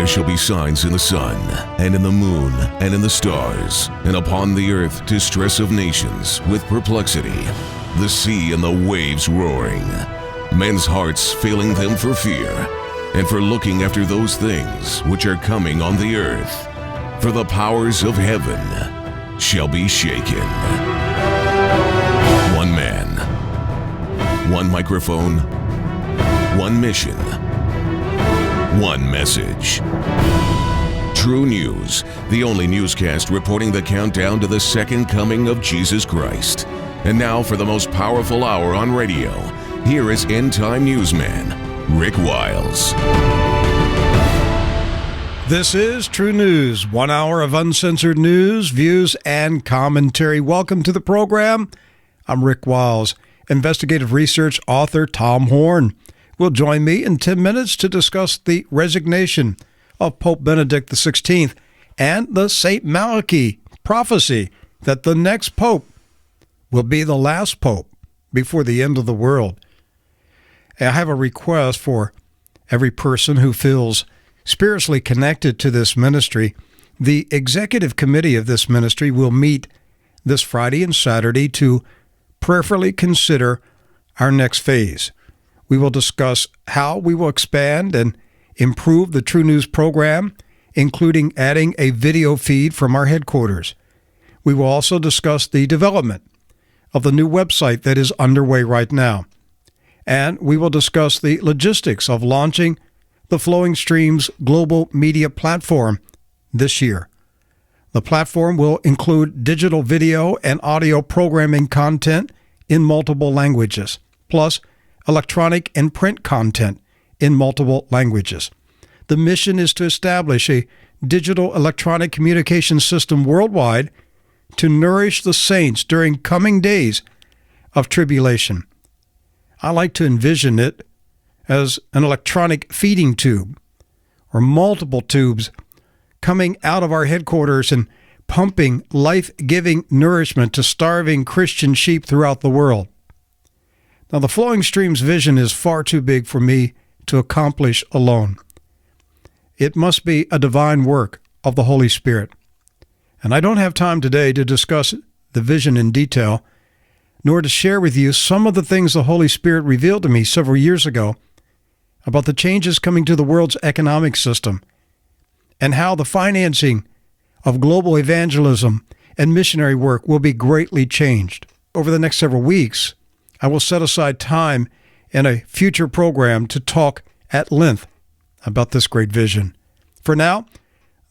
shall be signs in the sun, and in the moon, and in the stars, and upon the earth distress of nations, with perplexity, the sea and the waves roaring, men's hearts failing them for fear, and for looking after those things which are coming on the earth. For the powers of heaven shall be shaken. One man, one microphone, one mission, one message. True News, the only newscast reporting the countdown to the second coming of Jesus Christ. And now for the most powerful hour on radio, here is end-time newsman, Rick Wiles. This is True News, 1 hour of uncensored news, views, and commentary. Welcome to the program. I'm Rick Wiles. Investigative research author Tom Horn will join me in 10 minutes to discuss the resignation of Pope Benedict XVI and the St. Malachi prophecy that the next pope will be the last pope before the end of the world. I have a request for every person who feels spiritually connected to this ministry. The executive committee of this ministry will meet this Friday and Saturday to prayerfully consider our next phase. We will discuss how we will expand and improve the True News program, including adding a video feed from our headquarters. We will also discuss the development of the new website that is underway right now. And we will discuss the logistics of launching the Flowing Streams global media platform this year. The platform will include digital video and audio programming content in multiple languages, plus electronic and print content in multiple languages. The mission is to establish a digital electronic communication system worldwide to nourish the saints during coming days of tribulation. I like to envision it as an electronic feeding tube or multiple tubes coming out of our headquarters and pumping life-giving nourishment to starving Christian sheep throughout the world. Now, the Flowing Streams vision is far too big for me to accomplish alone. It must be a divine work of the Holy Spirit. And I don't have time today to discuss the vision in detail, nor to share with you some of the things the Holy Spirit revealed to me several years ago about the changes coming to the world's economic system and how the financing of global evangelism and missionary work will be greatly changed. Over the next several weeks, I will set aside time in a future program to talk at length about this great vision. For now,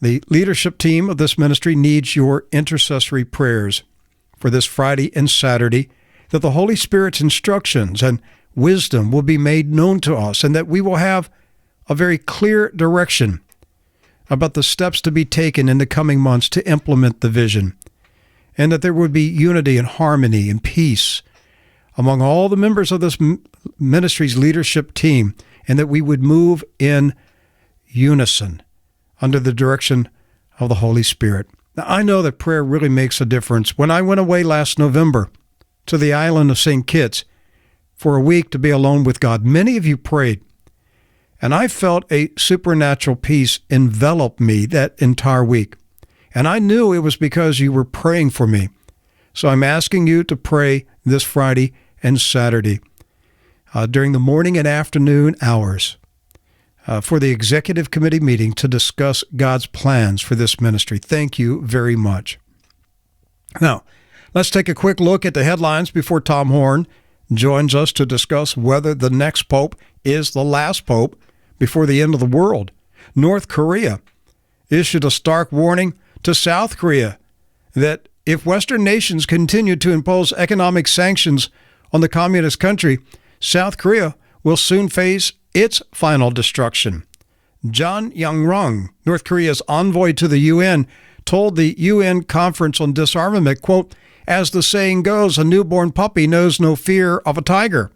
the leadership team of this ministry needs your intercessory prayers for this Friday and Saturday, that the Holy Spirit's instructions and wisdom will be made known to us, and that we will have a very clear direction about the steps to be taken in the coming months to implement the vision, and that there would be unity and harmony and peace among all the members of this ministry's leadership team, and that we would move in unison under the direction of the Holy Spirit. Now, I know that prayer really makes a difference. When I went away last November to the island of St. Kitts for a week to be alone with God, many of you prayed, and I felt a supernatural peace envelop me that entire week. And I knew it was because you were praying for me. So I'm asking you to pray this Friday and Saturday during the morning and afternoon hours for the executive committee meeting to discuss God's plans for this ministry. Thank you very much. Now, let's take a quick look at the headlines before Tom Horn joins us to discuss whether the next pope is the last pope before the end of the world. North Korea issued a stark warning to South Korea that if Western nations continue to impose economic sanctions on the communist country, South Korea will soon face its final destruction. John Young-rung, North Korea's envoy to the UN, told the UN Conference on Disarmament, quote, "As the saying goes, a newborn puppy knows no fear of a tiger."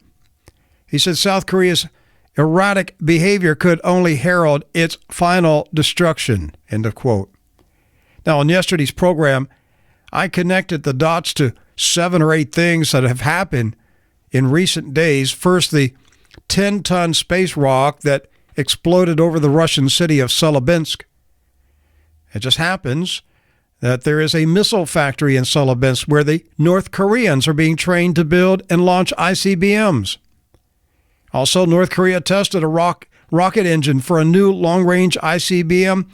He said South Korea's erratic behavior could only herald its final destruction, end of quote. Now, on yesterday's program, I connected the dots to 7 or 8 things that have happened in recent days. First, the 10-ton space rock that exploded over the Russian city of Chelyabinsk. It just happens that there is a missile factory in Chelyabinsk where the North Koreans are being trained to build and launch ICBMs. Also, North Korea tested a rocket engine for a new long-range ICBM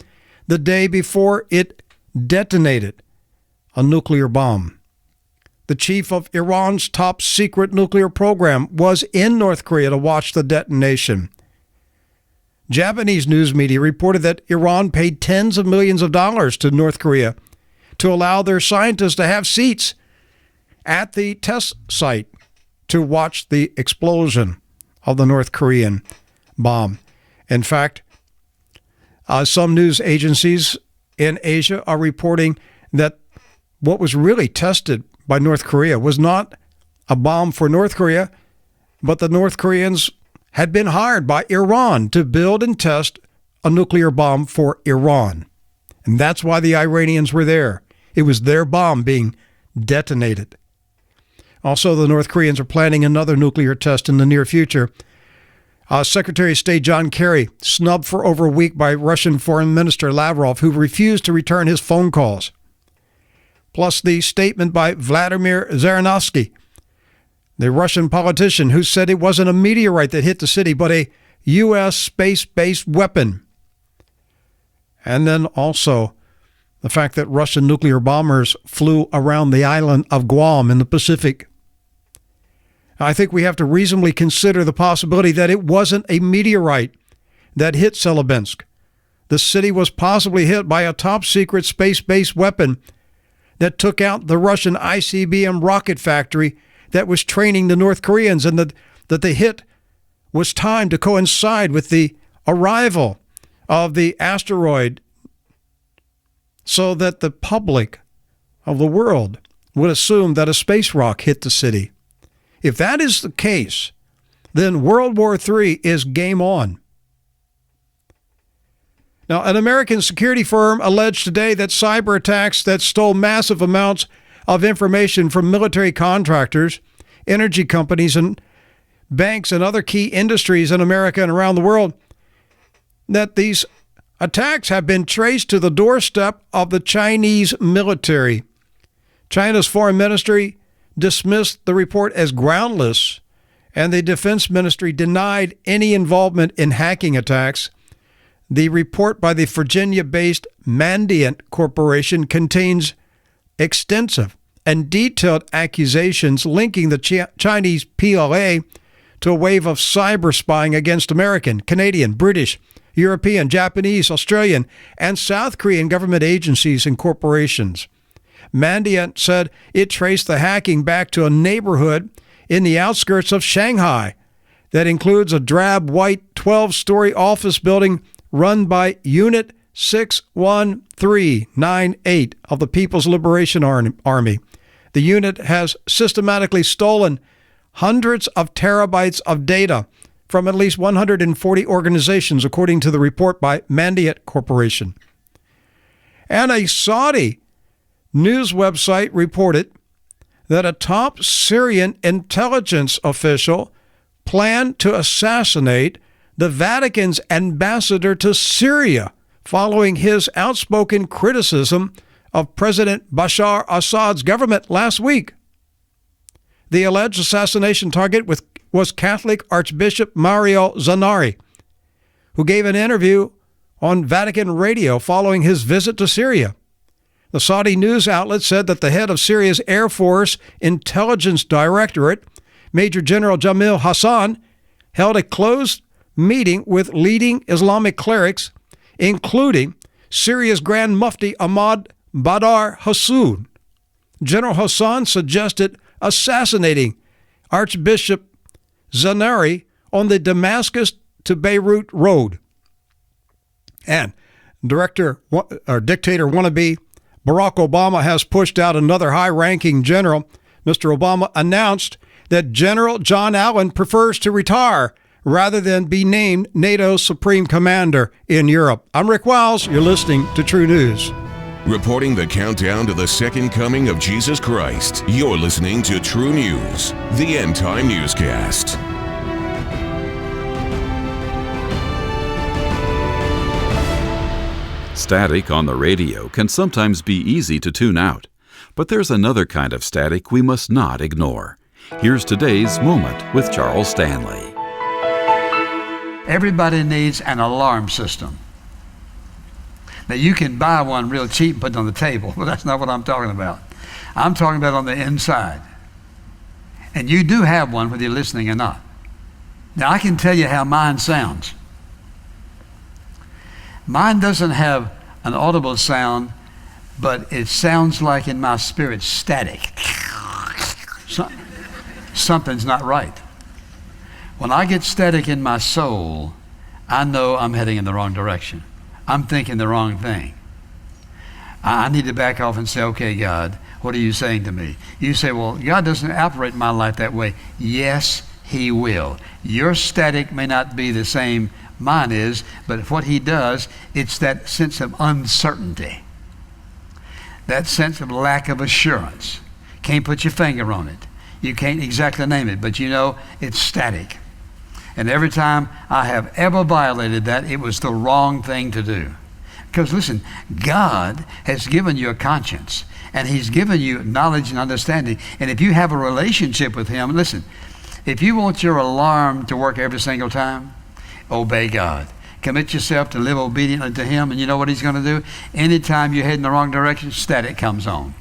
the day before it detonated a nuclear bomb. The chief of Iran's top-secret nuclear program was in North Korea to watch the detonation. Japanese news media reported that Iran paid tens of millions of dollars to North Korea to allow their scientists to have seats at the test site to watch the explosion of the North Korean bomb. In fact, some news agencies in Asia are reporting that what was really tested by North Korea was not a bomb for North Korea, but the North Koreans had been hired by Iran to build and test a nuclear bomb for Iran. And that's why the Iranians were there. It was their bomb being detonated. Also, the North Koreans are planning another nuclear test in the near future. Secretary of State John Kerry snubbed for over a week by Russian Foreign Minister Lavrov, who refused to return his phone calls. Plus the statement by Vladimir Zhirinovsky, the Russian politician, who said it wasn't a meteorite that hit the city, but a U.S. space-based weapon. And then also the fact that Russian nuclear bombers flew around the island of Guam in the Pacific. I think we have to reasonably consider the possibility that it wasn't a meteorite that hit Chelyabinsk. The city was possibly hit by a top-secret space-based weapon that took out the Russian ICBM rocket factory that was training the North Koreans, and that the hit was timed to coincide with the arrival of the asteroid so that the public of the world would assume that a space rock hit the city. If that is the case, then World War III is game on. Now, an American security firm alleged today that cyber attacks that stole massive amounts of information from military contractors, energy companies, and banks and other key industries in America and around the world, that these attacks have been traced to the doorstep of the Chinese military. China's foreign ministry dismissed the report as groundless, and the defense ministry denied any involvement in hacking attacks. The report by the Virginia-based Mandiant Corporation contains extensive and detailed accusations linking the Chinese PLA to a wave of cyber spying against American, Canadian, British, European, Japanese, Australian, and South Korean government agencies and corporations. Mandiant said it traced the hacking back to a neighborhood in the outskirts of Shanghai that includes a drab white 12-story office building run by Unit 61398 of the People's Liberation Army. The unit has systematically stolen hundreds of terabytes of data from at least 140 organizations, according to the report by Mandiant Corporation. And a Saudi news website reported that a top Syrian intelligence official planned to assassinate the Vatican's ambassador to Syria following his outspoken criticism of President Bashar Assad's government last week. The alleged assassination target was Catholic Archbishop Mario Zanari, who gave an interview on Vatican radio following his visit to Syria. The Saudi news outlet said that the head of Syria's Air Force Intelligence Directorate, Major General Jamil Hassan, held a closed meeting with leading Islamic clerics, including Syria's Grand Mufti Ahmad Badar Hassoun. General Hassan suggested assassinating Archbishop Zanari on the Damascus to Beirut road. And dictator wannabe Barack Obama has pushed out another high-ranking general. Mr. Obama announced that General John Allen prefers to retire rather than be named NATO's Supreme Commander in Europe. I'm Rick Wiles. You're listening to True News. Reporting the countdown to the second coming of Jesus Christ, you're listening to True News, the end-time newscast. Static on the radio can sometimes be easy to tune out, but there's another kind of static we must not ignore. Here's today's Moment with Charles Stanley. Everybody needs an alarm system. Now, you can buy one real cheap and put it on the table, but that's not what I'm talking about. I'm talking about on the inside. And you do have one, whether you're listening or not. Now, I can tell you how mine sounds. Mine doesn't have an audible sound, but it sounds like in my spirit static. Something's not right. When I get static in my soul, I know I'm heading in the wrong direction. I'm thinking the wrong thing. I need to back off and say, okay, God, what are you saying to me? You say, well, God doesn't operate in my life that way. Yes, He will. Your static may not be the same mine is, but what He does, it's that sense of uncertainty, that sense of lack of assurance. Can't put your finger on it. You can't exactly name it, but you know it's static. And every time I have ever violated that, it was the wrong thing to do. Because listen, God has given you a conscience, and He's given you knowledge and understanding. And if you have a relationship with Him, listen, if you want your alarm to work every single time, obey God. Commit yourself to live obediently to Him, and you know what He's going to do? Anytime you're heading the wrong direction, static comes on.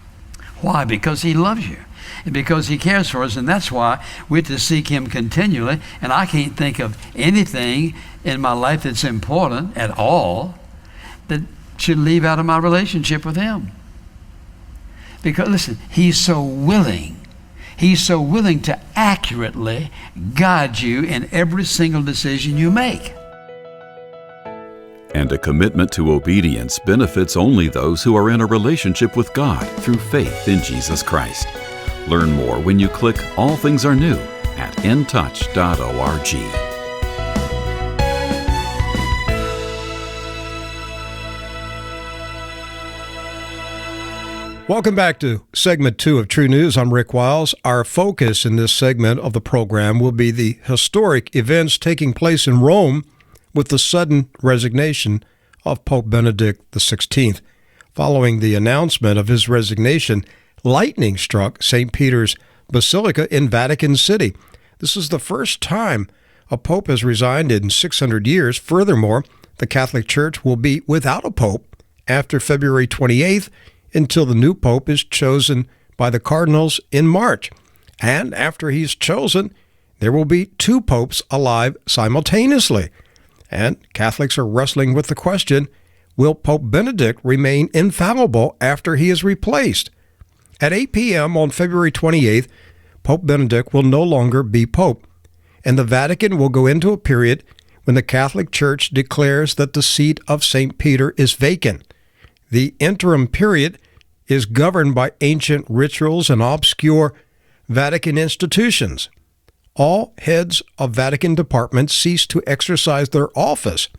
Why? Because He loves you. And because He cares for us, and that's why we're to seek Him continually. And I can't think of anything in my life that's important at all that should leave out of my relationship with Him. Because listen, He's so willing. He's so willing to accurately guide you in every single decision you make. And a commitment to obedience benefits only those who are in a relationship with God through faith in Jesus Christ. Learn more when you click All Things Are New at intouch.org. Welcome back to segment 2 of True News. I'm Rick Wiles. Our focus in this segment of the program will be the historic events taking place in Rome with the sudden resignation of Pope Benedict XVI. Following the announcement of his resignation, lightning struck St. Peter's Basilica in Vatican City. This is the first time a pope has resigned in 600 years. Furthermore, the Catholic Church will be without a pope after February 28th until the new pope is chosen by the cardinals in March. And after he's chosen, there will be 2 popes alive simultaneously. And Catholics are wrestling with the question, will Pope Benedict remain infallible after he is replaced? At 8 p.m. on February 28th, Pope Benedict will no longer be pope, and the Vatican will go into a period when the Catholic Church declares that the seat of St. Peter is vacant. The interim period is governed by ancient rituals and obscure Vatican institutions. All heads of Vatican departments cease to exercise their office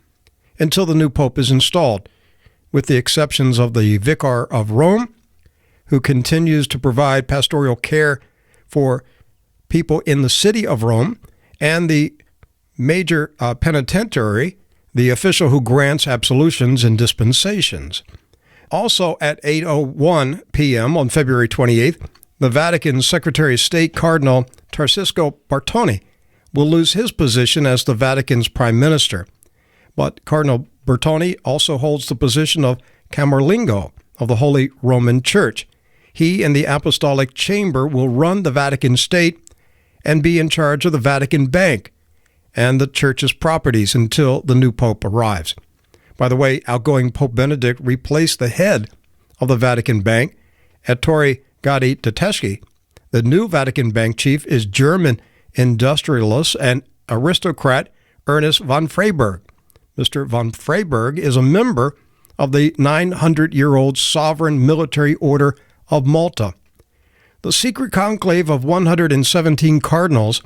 until the new pope is installed, with the exceptions of the Vicar of Rome, who continues to provide pastoral care for people in the city of Rome, and the major penitentiary, the official who grants absolutions and dispensations. Also at 8:01 p.m. on February 28th, the Vatican Secretary of State, Cardinal Tarcisco Bertone, will lose his position as the Vatican's prime minister. But Cardinal Bertone also holds the position of Camerlengo of the Holy Roman Church. He and the Apostolic Chamber will run the Vatican State and be in charge of the Vatican Bank and the Church's properties until the new pope arrives. By the way, outgoing Pope Benedict replaced the head of the Vatican Bank, Ettore Gatti Tedeschi. The new Vatican Bank chief is German industrialist and aristocrat Ernest von Freyberg. Mr. von Freyberg is a member of the 900-year-old Sovereign Military Order of Malta. The secret conclave of 117 cardinals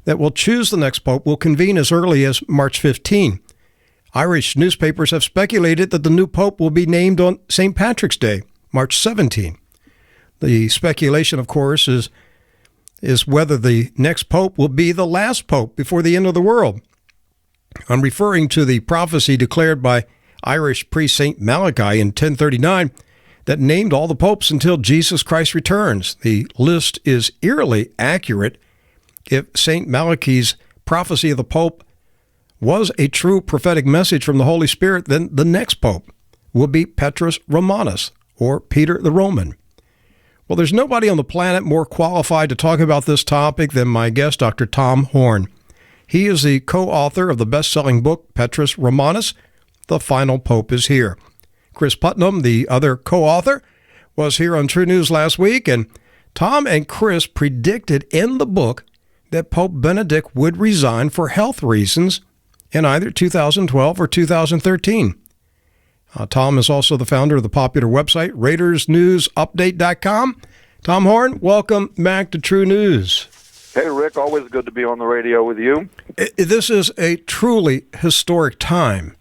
that will choose the next pope will convene as early as March 15. Irish newspapers have speculated that the new pope will be named on St. Patrick's Day, March 17. The speculation, of course, is whether the next pope will be the last pope before the end of the world. I'm referring to the prophecy declared by Irish priest St. Malachi in 1039 that named all the popes until Jesus Christ returns. The list is eerily accurate. If St. Malachi's prophecy of the Pope was a true prophetic message from the Holy Spirit, then the next Pope will be Petrus Romanus, or Peter the Roman. Well, there's nobody on the planet more qualified to talk about this topic than my guest, Dr. Tom Horn. He is the co-author of the best-selling book, Petrus Romanus, The Final Pope is Here. Chris Putnam, the other co-author, was here on True News last week, and Tom and Chris predicted in the book that Pope Benedict would resign for health reasons in either 2012 or 2013. Tom is also the founder of the popular website, RaidersNewsUpdate.com. Tom Horn, welcome back to True News. Hey, Rick, always good to be on the radio with you. This is a truly historic time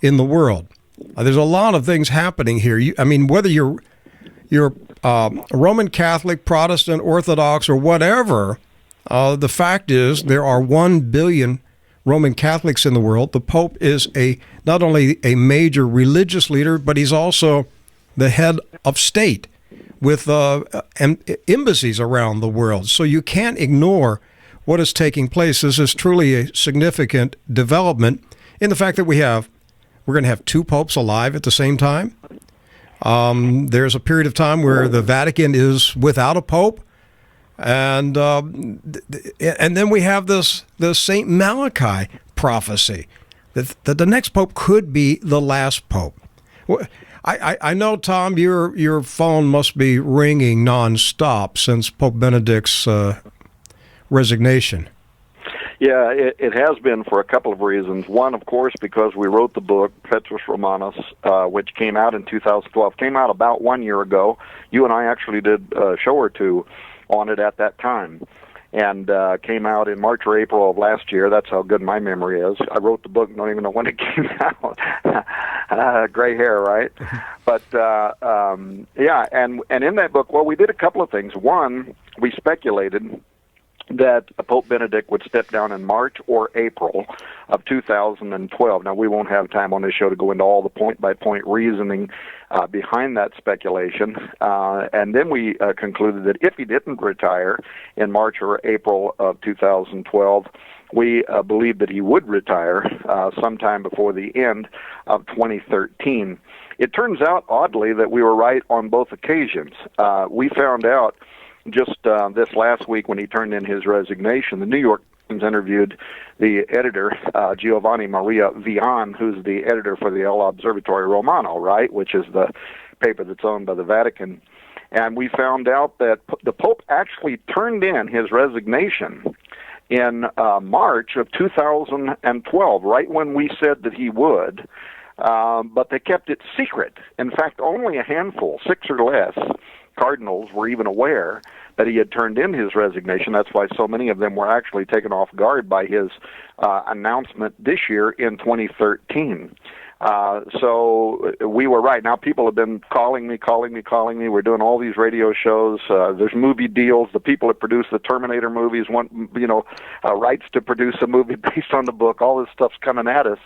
in the world. There's a lot of things happening here. Whether you're a Roman Catholic, Protestant, Orthodox, or whatever, the fact is there are 1 billion Roman Catholics in the world. The Pope is not only a major religious leader, but he's also the head of state with embassies around the world. So you can't ignore what is taking place. This is truly a significant development in the fact that we're going to have 2 popes alive at the same time. There's a period of time where the Vatican is without a pope. And then we have this St. Malachi prophecy that the next pope could be the last pope. I know, Tom, your phone must be ringing nonstop since Pope Benedict's resignation. Yeah, it has been for a couple of reasons. One, of course, because we wrote the book, Petrus Romanus, which came out in 2012. Came out about 1 year ago. You and I actually did a show or two on it at that time, and came out in March or April of last year. That's how good my memory is. I wrote the book, don't even know when it came out. Gray hair, right? But yeah, and in that book, well, we did a couple of things. One, we speculated that Pope Benedict would step down in March or April of 2012. Now, we won't have time on this show to go into all the point-by-point reasoning behind that speculation. And then we concluded that if he didn't retire in March or April of 2012, we believed that he would retire sometime before the end of 2013. It turns out, oddly, that we were right on both occasions. We found out just this last week when he turned in his resignation, the New York Times interviewed the editor, Giovanni Maria Vian, who's the editor for the El Observatorio Romano, right, which is the paper that's owned by the Vatican. And we found out that the Pope actually turned in his resignation in March of 2012, right when we said that he would, but they kept it secret. In fact, only a handful, 6 or less, cardinals were even aware that he had turned in his resignation. That's why so many of them were actually taken off guard by his announcement this year in 2013. So we were right. Now people have been calling me. We're doing all these radio shows. There's movie deals. The people that produce the Terminator movies want, rights to produce a movie based on the book. All this stuff's coming at us.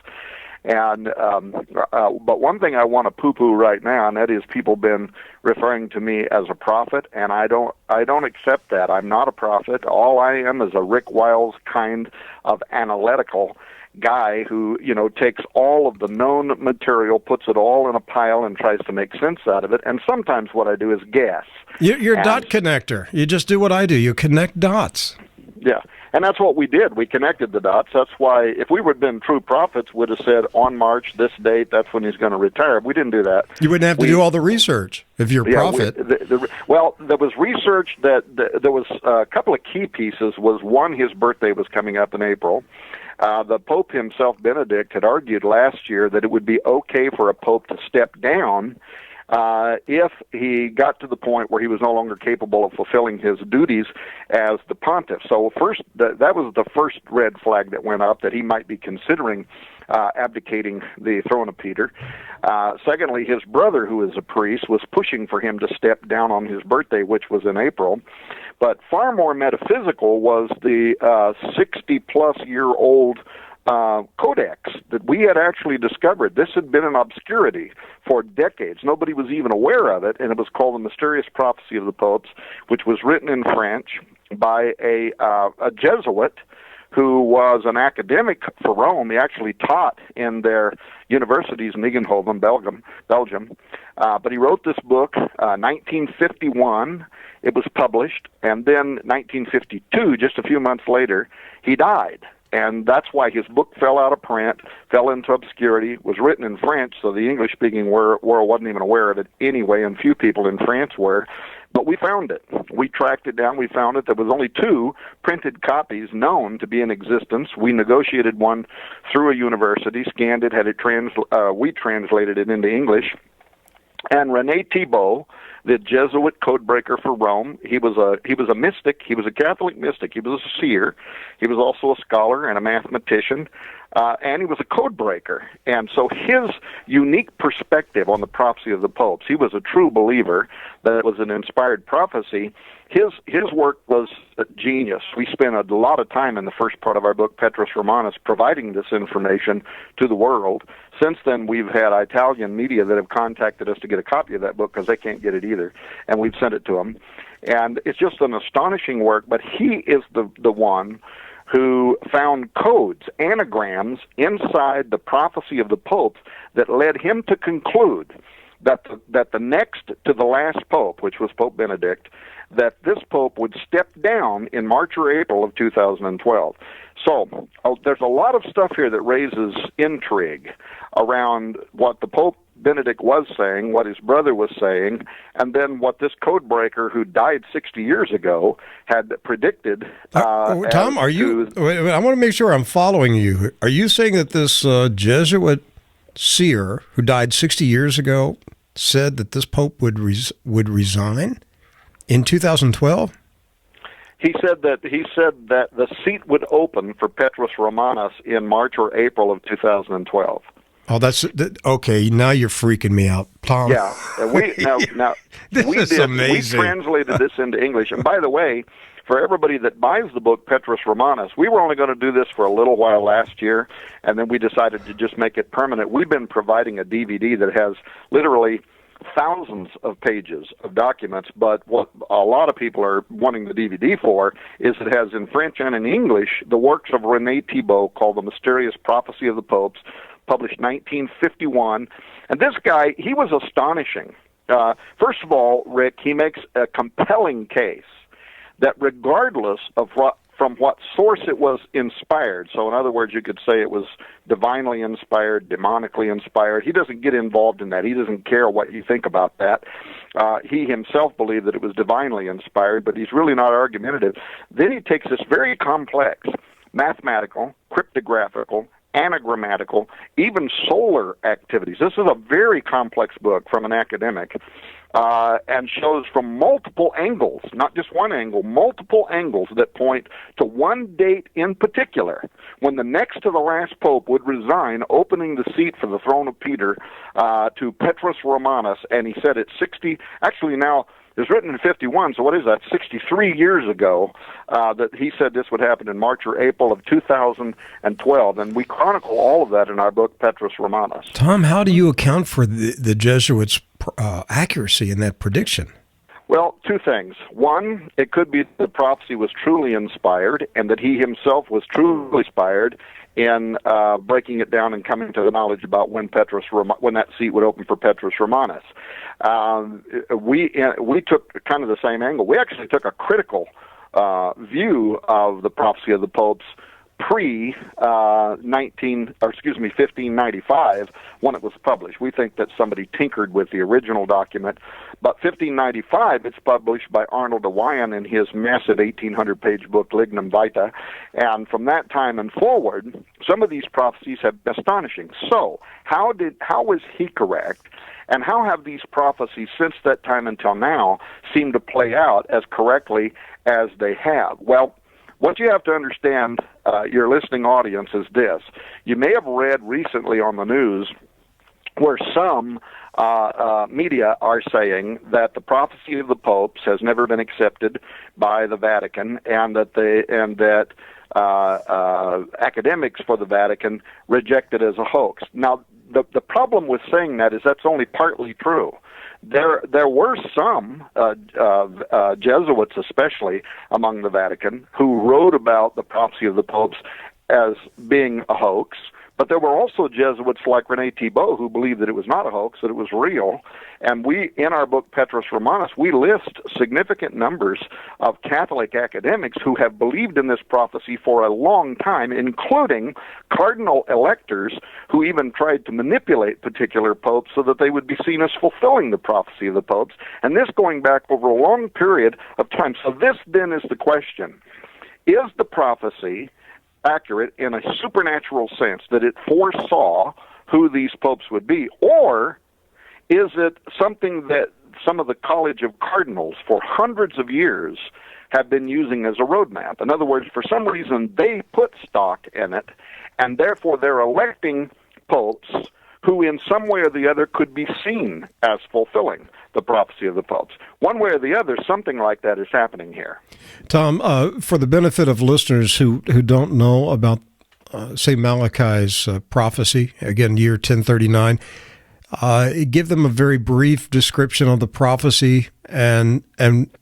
And but one thing I want to poo-poo right now, and that is people been referring to me as a prophet, and I don't accept that. I'm not a prophet. All I am is a Rick Wiles kind of analytical guy who, takes all of the known material, puts it all in a pile, and tries to make sense out of it. And sometimes what I do is guess. You're a dot connector. You just do what I do. You connect dots. Yeah. And that's what we did. We connected the dots. That's why if we would have been true prophets, we'd have said on March, this date, that's when he's going to retire. We didn't do that. You wouldn't have to do all the research if you're a prophet. Well, there was research that there was a couple of key pieces. Was one, his birthday was coming up in April. The Pope himself, Benedict, had argued last year that it would be okay for a Pope to step down if he got to the point where he was no longer capable of fulfilling his duties as the pontiff. So first, that was the first red flag that went up, that he might be considering abdicating the throne of Peter. Secondly, his brother, who is a priest, was pushing for him to step down on his birthday, which was in April. But far more metaphysical was the 60-plus-year-old codex that we had actually discovered. This had been in obscurity for decades. Nobody was even aware of it, and it was called The Mysterious Prophecy of the Popes, which was written in French by a Jesuit who was an academic for Rome. He actually taught in their universities in Eindhoven, Belgium. But he wrote this book, 1951. It was published, and then 1952, just a few months later, he died. And that's why his book fell out of print, fell into obscurity, was written in French, so the English-speaking world wasn't even aware of it anyway, and few people in France were. But we found it. We tracked it down. We found it. There was only 2 printed copies known to be in existence. We negotiated one through a university, scanned it, had it we translated it into English. And René Thibault, the Jesuit codebreaker for Rome, he was a mystic. He was a Catholic mystic. He was a seer. He was also a scholar and a mathematician, and he was a codebreaker. And so his unique perspective on the prophecy of the popes, he was a true believer that it was an inspired prophecy. His work was genius. We spent a lot of time in the first part of our book, Petrus Romanus, providing this information to the world. Since then, we've had Italian media that have contacted us to get a copy of that book because they can't get it either, and we've sent it to them. And it's just an astonishing work, but he is the one who found codes, anagrams, inside the prophecy of the popes that led him to conclude that the next to the last pope, which was Pope Benedict, that this pope would step down in March or April of 2012. So there's a lot of stuff here that raises intrigue around what the Pope Benedict was saying, what his brother was saying, and then what this codebreaker who died 60 years ago had predicted. Tom, are you? I want to make sure I'm following you. Are you saying that this Jesuit seer who died 60 years ago said that this pope would resign in 2012? He said that the seat would open for Petrus Romanus in March or April of 2012. Oh, okay. Now you're freaking me out, Tom. Yeah, we amazing. We translated this into English, and by the way, for everybody that buys the book Petrus Romanus, we were only going to do this for a little while last year, and then we decided to just make it permanent. We've been providing a DVD that has literally thousands of pages of documents, but what a lot of people are wanting the DVD for is it has in French and in English the works of René Thibault called The Mysterious Prophecy of the Popes, published 1951. And this guy, he was astonishing. First of all, Rick, he makes a compelling case that regardless of from what source it was inspired, so in other words, you could say it was divinely inspired, demonically inspired. He doesn't get involved in that. He doesn't care what you think about that. He himself believed that it was divinely inspired, but he's really not argumentative. Then he takes this very complex mathematical, cryptographical, anagrammatical, even solar activities. This is a very complex book from an academic, and shows from multiple angles, not just one angle, multiple angles that point to one date in particular, when the next to the last pope would resign, opening the seat for the throne of Peter to Petrus Romanus. And he said it's 60, actually now, it was written in 51, so what is that, 63 years ago, that he said this would happen in March or April of 2012. And we chronicle all of that in our book, Petrus Romanus. Tom, how do you account for the Jesuits' accuracy in that prediction? Well, 2 things. One, it could be the prophecy was truly inspired and that he himself was truly inspired in breaking it down and coming to the knowledge about when that seat would open for Petrus Romanus. We took kind of the same angle. We actually took a critical view of the prophecy of the popes pre-1595 when it was published. We think that somebody tinkered with the original document, but 1595 it's published by Arnold de Wyan in his massive 1,800-page book Lignum Vitae, and from that time and forward, some of these prophecies have been astonishing. So, how was he correct? And how have these prophecies since that time until now seemed to play out as correctly as they have? Well, what you have to understand, your listening audience, is this. You may have read recently on the news where some media are saying that the prophecy of the popes has never been accepted by the Vatican, and that academics for the Vatican reject it as a hoax. Now, the problem with saying that is that's only partly true. There were some Jesuits, especially among the Vatican, who wrote about the prophecy of the popes as being a hoax. But there were also Jesuits like René Thibault who believed that it was not a hoax, that it was real. And we, in our book Petrus Romanus, we list significant numbers of Catholic academics who have believed in this prophecy for a long time, including cardinal electors who even tried to manipulate particular popes so that they would be seen as fulfilling the prophecy of the popes. And this going back over a long period of time. So this then is the question. Is the prophecy accurate in a supernatural sense, that it foresaw who these popes would be, or is it something that some of the College of Cardinals for hundreds of years have been using as a roadmap? In other words, for some reason they put stock in it, and therefore they're electing popes who in some way or the other could be seen as fulfilling the prophecy of the popes. One way or the other, something like that is happening here. Tom, for the benefit of listeners who don't know about, say, Malachi's prophecy, again, year 1039, give them a very brief description of the prophecy and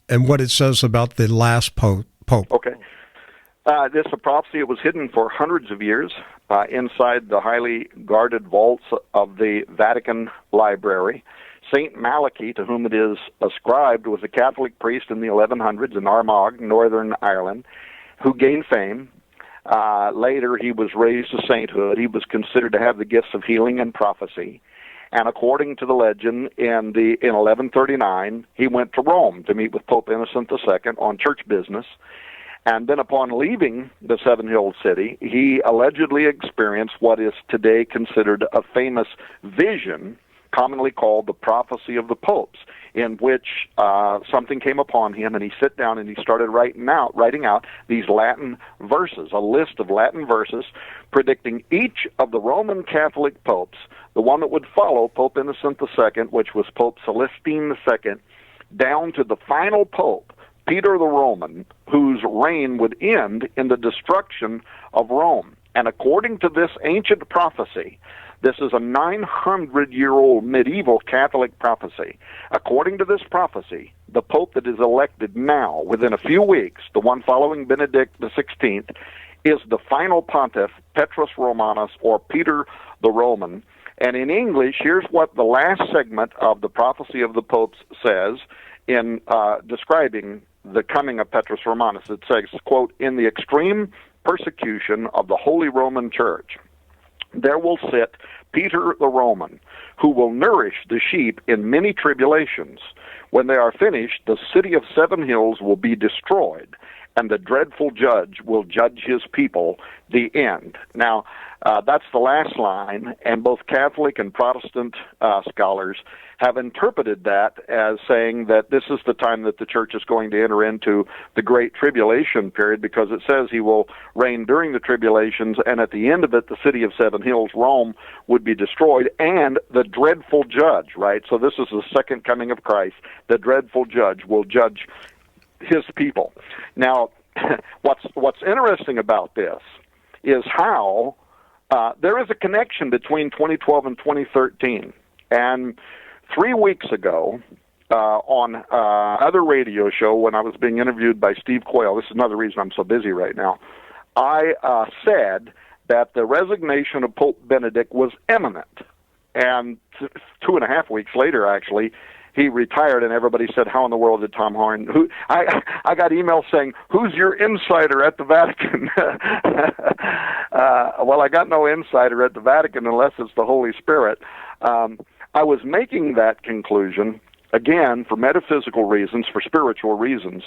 what it says about the last pope. Okay. This is a prophecy. It was hidden for hundreds of years inside the highly guarded vaults of the Vatican Library. Saint Malachy, to whom it is ascribed, was a Catholic priest in the 1100s in Armagh, Northern Ireland, who gained fame. Later, he was raised to sainthood. He was considered to have the gifts of healing and prophecy. And according to the legend, in 1139, he went to Rome to meet with Pope Innocent II on church business. And then upon leaving the Seven-Hilled City, he allegedly experienced what is today considered a famous vision, commonly called the prophecy of the popes, in which something came upon him, and he sat down and he started writing out these Latin verses, a list of Latin verses predicting each of the Roman Catholic popes, the one that would follow Pope Innocent II, which was Pope Celestine II, down to the final pope, Peter the Roman, whose reign would end in the destruction of Rome. And according to this ancient prophecy, this is a 900-year-old medieval Catholic prophecy. According to this prophecy, the pope that is elected now, within a few weeks, the one following Benedict XVI, is the final pontiff, Petrus Romanus, or Peter the Roman. And in English, here's what the last segment of the prophecy of the popes says in describing the coming of Petrus Romanus. It says, quote, "In the extreme persecution of the Holy Roman Church, there will sit Peter the Roman, who will nourish the sheep in many tribulations. When they are finished, the city of Seven Hills will be destroyed, and the dreadful judge will judge his people, the end." Now, that's the last line, and both Catholic and Protestant scholars have interpreted that as saying that this is the time that the church is going to enter into the Great Tribulation period, because it says he will reign during the tribulations, and at the end of it, the city of Seven Hills, Rome, would be destroyed, and the dreadful judge, right? So this is the second coming of Christ. The dreadful judge will judge his people. Now, what's interesting about this is how there is a connection between 2012 and 2013. And 3 weeks ago, on other radio show, when I was being interviewed by Steve Quayle, this is another reason I'm so busy right now, I said that the resignation of Pope Benedict was imminent. And 2.5 weeks later, actually, he retired, and everybody said, "How in the world did Tom Horn?" I got emails saying, "Who's your insider at the Vatican?" Well, I got no insider at the Vatican unless it's the Holy Spirit. I was making that conclusion, again, for metaphysical reasons, for spiritual reasons,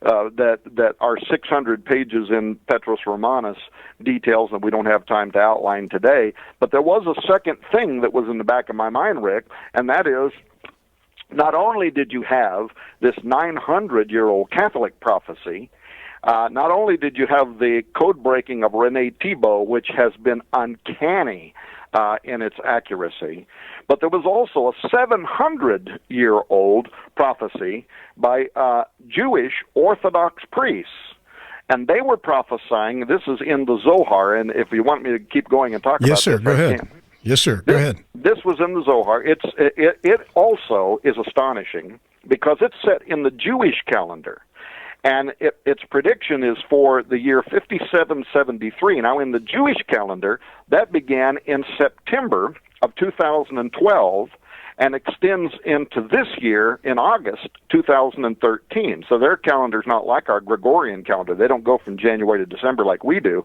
that our 600 pages in Petrus Romanus details that we don't have time to outline today. But there was a second thing that was in the back of my mind, Rick, and that is, not only did you have this 900-year-old Catholic prophecy, not only did you have the code-breaking of René Thibault, which has been uncanny in its accuracy, but there was also a 700-year-old prophecy by Jewish Orthodox priests. And they were prophesying, this is in the Zohar, and if you want me to keep going and talk about this, Go ahead. Yes, sir. Go ahead. This was in the Zohar. It also is astonishing because it's set in the Jewish calendar. And its prediction is for the year 5773. Now, in the Jewish calendar, that began in September of 2012 and extends into this year in August 2013. So their calendar's not like our Gregorian calendar. They don't go from January to December like we do.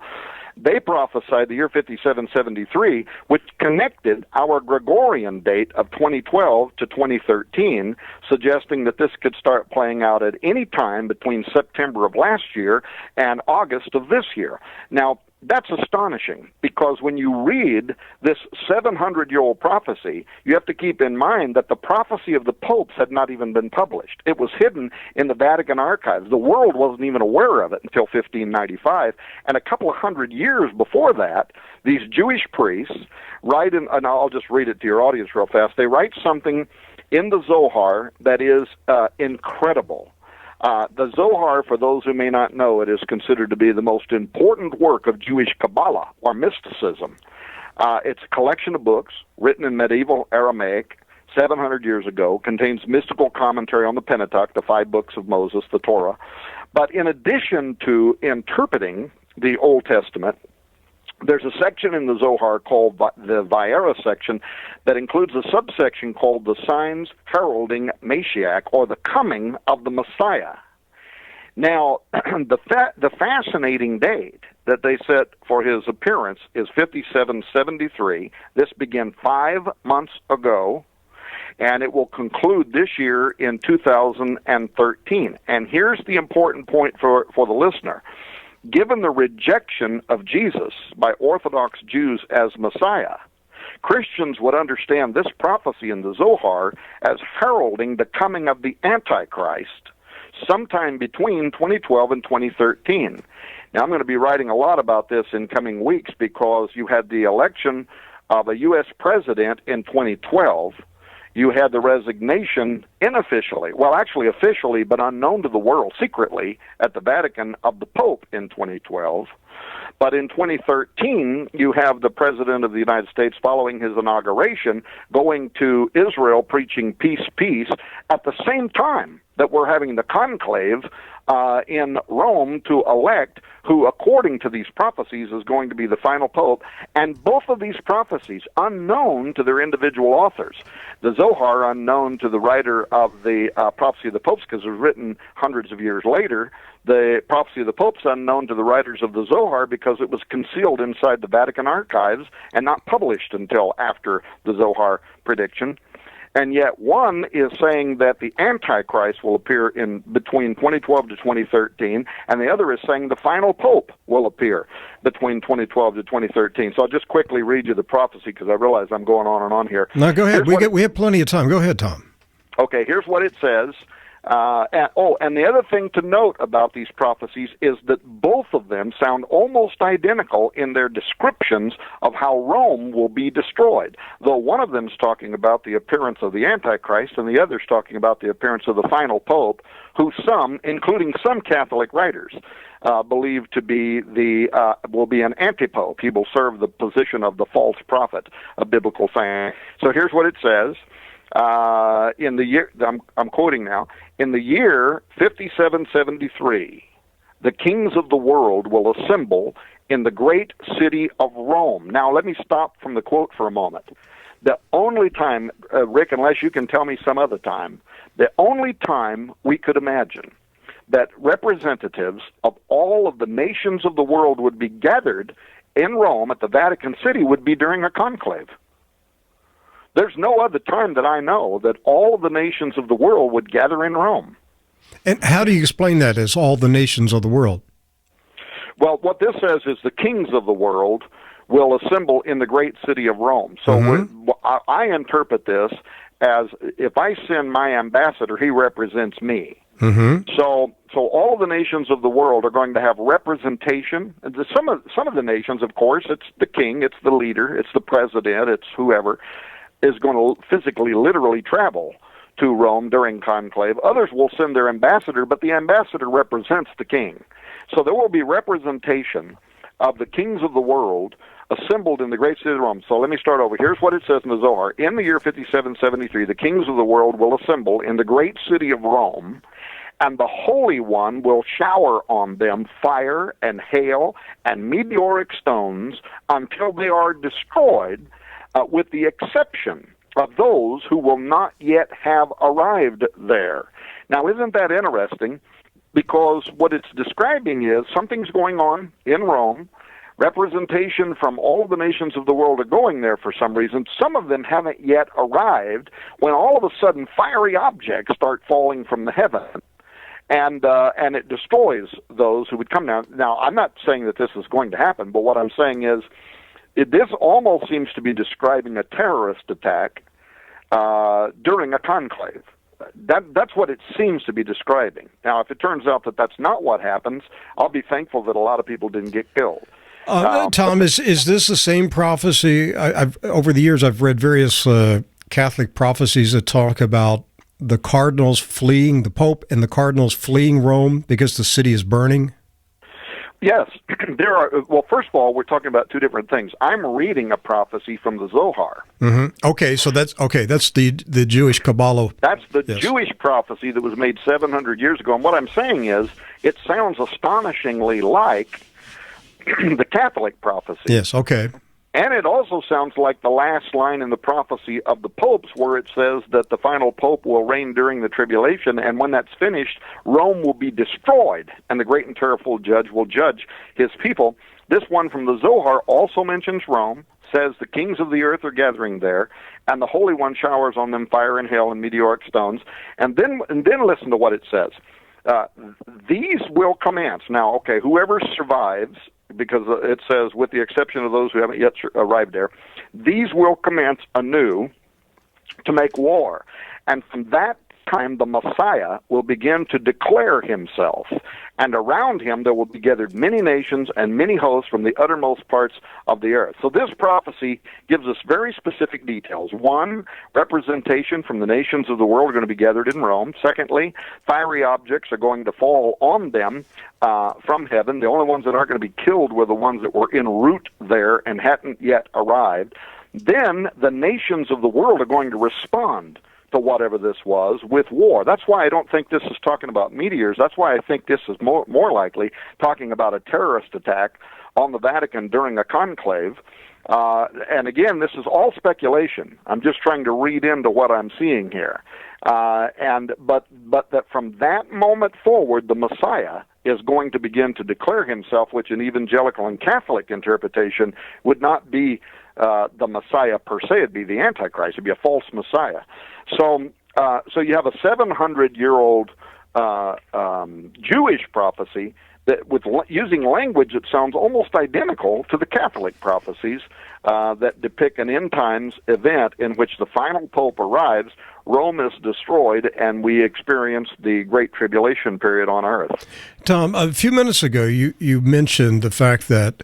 They prophesied the year 5773, which connected our Gregorian date of 2012 to 2013, suggesting that this could start playing out at any time between September of last year and August of this year. Now, that's astonishing, because when you read this 700-year-old prophecy, you have to keep in mind that the prophecy of the popes had not even been published. It was hidden in the Vatican archives. The world wasn't even aware of it until 1595, and a couple of hundred years before that, these Jewish priests write in, and I'll just read it to your audience real fast, they write something in the Zohar that is incredible. The Zohar, for those who may not know, it is considered to be the most important work of Jewish Kabbalah, or mysticism. It's a collection of books written in medieval Aramaic 700 years ago, contains mystical commentary on the Pentateuch, the 5 books of Moses, the Torah. But in addition to interpreting the Old Testament, there's a section in the Zohar called the Vayera section that includes a subsection called the Signs Heralding Mashiach, or the Coming of the Messiah. Now, the fascinating date that they set for his appearance is 5773. This began 5 months ago, and it will conclude this year in 2013. And here's the important point for the listener. Given the rejection of Jesus by Orthodox Jews as Messiah, Christians would understand this prophecy in the Zohar as heralding the coming of the Antichrist sometime between 2012 and 2013. Now, I'm going to be writing a lot about this in coming weeks, because you had the election of a U.S. president in 2012. You had the resignation unofficially, well, actually officially, but unknown to the world, secretly, at the Vatican of the Pope in 2012. But in 2013, you have the President of the United States, following his inauguration, going to Israel preaching peace, peace, at the same time that we're having the conclave in Rome to elect who, according to these prophecies, is going to be the final pope. And both of these prophecies, unknown to their individual authors. The Zohar, unknown to the writer of the Prophecy of the Popes, because it was written hundreds of years later. The Prophecy of the Popes, unknown to the writers of the Zohar, because it was concealed inside the Vatican archives and not published until after the Zohar prediction. And yet one is saying that the Antichrist will appear in between 2012 to 2013, and the other is saying the final pope will appear between 2012 to 2013. So I'll just quickly read you the prophecy, because I realize I'm going on and on here. No, go ahead. We have plenty of time. Go ahead, Tom. Okay, here's what it says. And the other thing to note about these prophecies is that both of them sound almost identical in their descriptions of how Rome will be destroyed, though one of them is talking about the appearance of the Antichrist and the other is talking about the appearance of the final pope, who some, including some Catholic writers, believe to be will be an antipope. He will serve the position of the false prophet, a biblical thing. So here's what it says. In the year, I'm quoting now, in the year 5773, the kings of the world will assemble in the great city of Rome. Now, let me stop from the quote for a moment. The only time, Rick, unless you can tell me some other time, the only time we could imagine that representatives of all of the nations of the world would be gathered in Rome at the Vatican City would be during a conclave. There's no other time that I know that all of the nations of the world would gather in Rome. And how do you explain that as all the nations of the world? Well, what this says is the kings of the world will assemble in the great city of Rome. So I interpret this as, if I send my ambassador, he represents me. So all of the nations of the world are going to have representation. Some of the nations, of course, it's the king, it's the leader, it's the president, it's whoever is going to physically, literally travel to Rome during conclave. Others will send their ambassador, but the ambassador represents the king. So there will be representation of the kings of the world assembled in the great city of Rome. So let me start over. Here's what it says in the Zohar. In the year 5773, the kings of the world will assemble in the great city of Rome, and the Holy One will shower on them fire and hail and meteoric stones until they are destroyed, with the exception of those who will not yet have arrived there. Now, isn't that interesting? Because what it's describing is something's going on in Rome. Representation from all of the nations of the world are going there for some reason. Some of them haven't yet arrived, when all of a sudden fiery objects start falling from the heaven, and it destroys those who would come down. Now, I'm not saying that this is going to happen, but what I'm saying is this almost seems to be describing a terrorist attack during a conclave. That's what it seems to be describing. Now, if it turns out that that's not what happens, I'll be thankful that a lot of people didn't get killed. Tom, is this the same prophecy? Over the years, I've read various Catholic prophecies that talk about the cardinals fleeing, the Pope and the cardinals fleeing Rome because the city is burning. Yes, there are. Well, first of all, we're talking about two different things. I'm reading a prophecy from the Zohar. Mm-hmm. Okay, so that's the Jewish Kabbalah. That's the Yes. Jewish prophecy that was made 700 years ago. And what I'm saying is, it sounds astonishingly like the Catholic prophecy. Yes, okay. And it also sounds like the last line in the prophecy of the popes, where it says that the final pope will reign during the tribulation, and when that's finished, Rome will be destroyed, and the great and terrible judge will judge his people. This one from the Zohar also mentions Rome, says the kings of the earth are gathering there, and the Holy One showers on them fire and hail and meteoric stones. And then listen to what it says. These will commence. Now, okay, whoever survives, because it says, with the exception of those who haven't yet arrived there, these will commence anew to make war. And from that time, the Messiah will begin to declare himself. And around him there will be gathered many nations and many hosts from the uttermost parts of the earth. So this prophecy gives us very specific details. One, representation from the nations of the world are going to be gathered in Rome. Secondly, fiery objects are going to fall on them from heaven. The only ones that aren't going to be killed were the ones that were en route there and hadn't yet arrived. Then the nations of the world are going to respond to whatever this was with war. That's why I don't think this is talking about meteors. That's why I think this is more likely talking about a terrorist attack on the Vatican during a conclave. And again, this is all speculation. I'm just trying to read into what I'm seeing here. But that from that moment forward, the Messiah is going to begin to declare himself, which in evangelical and Catholic interpretation would not be the Messiah per se. It'd be the Antichrist. It'd be a false Messiah. So you have a 700-year-old Jewish prophecy that, with using language that sounds almost identical to the Catholic prophecies that depict an end times event in which the final pope arrives, Rome is destroyed, and we experience the Great Tribulation period on earth. Tom, a few minutes ago, you mentioned the fact that